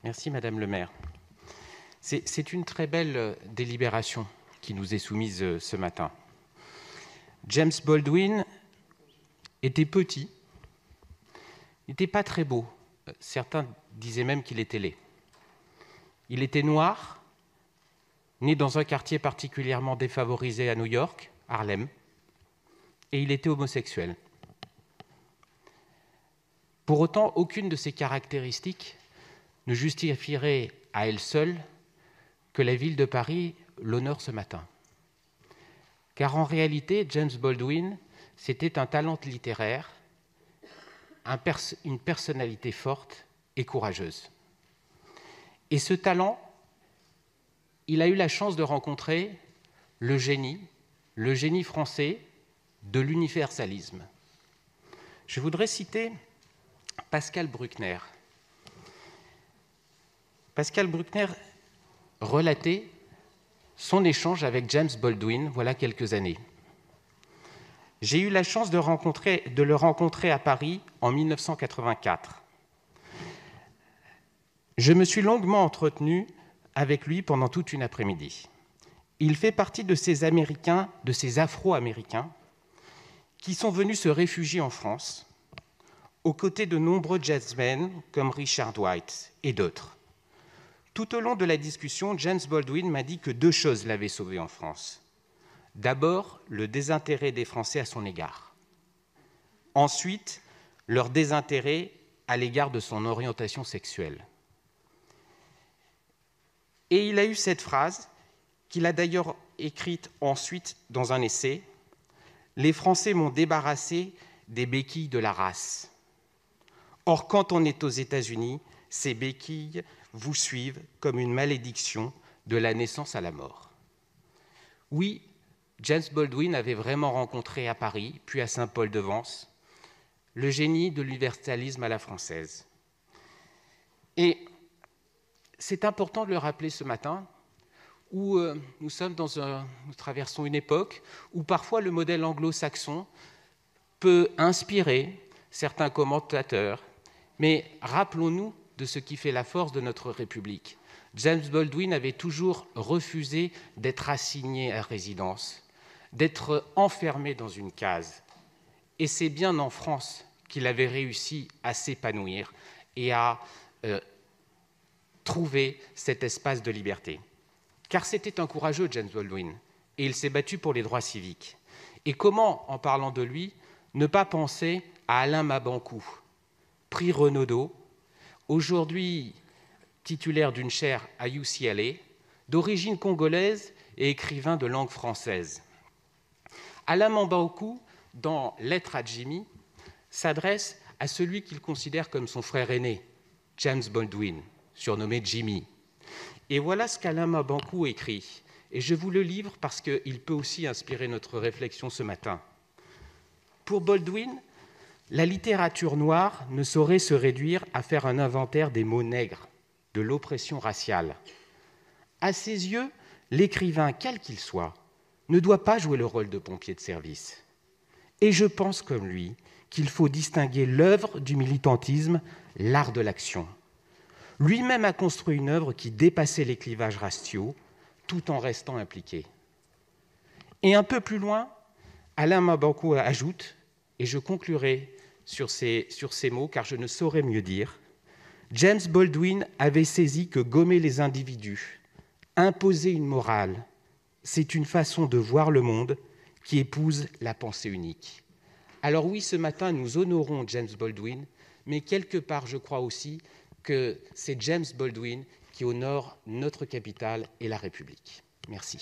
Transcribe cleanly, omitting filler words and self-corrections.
Merci, Madame le maire. C'est une très belle délibération qui nous est soumise ce matin. James Baldwin était petit, il n'était pas très beau. Certains disaient même qu'il était laid. Il était noir, né dans un quartier particulièrement défavorisé à New York, Harlem, et il était homosexuel. Pour autant, aucune de ces caractéristiques ne justifierait à elle seule que la ville de Paris l'honore ce matin. Car en réalité, James Baldwin, c'était un talent littéraire, une personnalité forte et courageuse. Et ce talent, il a eu la chance de rencontrer le génie français de l'universalisme. Je voudrais citer Pascal Bruckner. Pascal Bruckner relatait son échange avec James Baldwin voilà quelques années. J'ai eu la chance de le rencontrer à Paris en 1984. Je me suis longuement entretenu avec lui pendant toute une après-midi. Il fait partie de ces Afro-Américains qui sont venus se réfugier en France, aux côtés de nombreux jazzmen comme Richard White et d'autres. Tout au long de la discussion, James Baldwin m'a dit que deux choses l'avaient sauvé en France. D'abord, le désintérêt des Français à son égard. Ensuite, leur désintérêt à l'égard de son orientation sexuelle. Et il a eu cette phrase, qu'il a d'ailleurs écrite ensuite dans un essai, « Les Français m'ont débarrassé des béquilles de la race. Or, quand on est aux États-Unis, ces béquilles vous suivent comme une malédiction de la naissance à la mort. » Oui, James Baldwin avait vraiment rencontré à Paris, puis à Saint-Paul-de-Vence, le génie de l'universalisme à la française. Et c'est important de le rappeler ce matin, où nous traversons une époque où parfois le modèle anglo-saxon peut inspirer certains commentateurs, mais rappelons-nous de ce qui fait la force de notre République. James Baldwin avait toujours refusé d'être assigné à résidence, d'être enfermé dans une case. Et c'est bien en France qu'il avait réussi à s'épanouir et à trouver cet espace de liberté. Car c'était un courageux, James Baldwin, et il s'est battu pour les droits civiques. Et comment, en parlant de lui, ne pas penser à Alain Mabanckou, prix Renaudot, aujourd'hui titulaire d'une chaire à UCLA, d'origine congolaise et écrivain de langue française. Alain Mabanckou, dans Lettre à Jimmy, s'adresse à celui qu'il considère comme son frère aîné, James Baldwin, surnommé Jimmy. Et voilà ce qu'Alain Mabanckou écrit. Et je vous le livre parce qu'il peut aussi inspirer notre réflexion ce matin. Pour Baldwin, la littérature noire ne saurait se réduire à faire un inventaire des mots nègres, de l'oppression raciale. À ses yeux, l'écrivain, quel qu'il soit, ne doit pas jouer le rôle de pompier de service. Et je pense comme lui qu'il faut distinguer l'œuvre du militantisme, l'art de l'action. Lui-même a construit une œuvre qui dépassait les clivages raciaux, tout en restant impliqué. Et un peu plus loin, Alain Mabanckou ajoute, et je conclurai sur ces mots, car je ne saurais mieux dire, James Baldwin avait saisi que gommer les individus, imposer une morale, c'est une façon de voir le monde qui épouse la pensée unique. Alors oui, ce matin, nous honorons James Baldwin, mais quelque part, je crois aussi que c'est James Baldwin qui honore notre capitale et la République. Merci.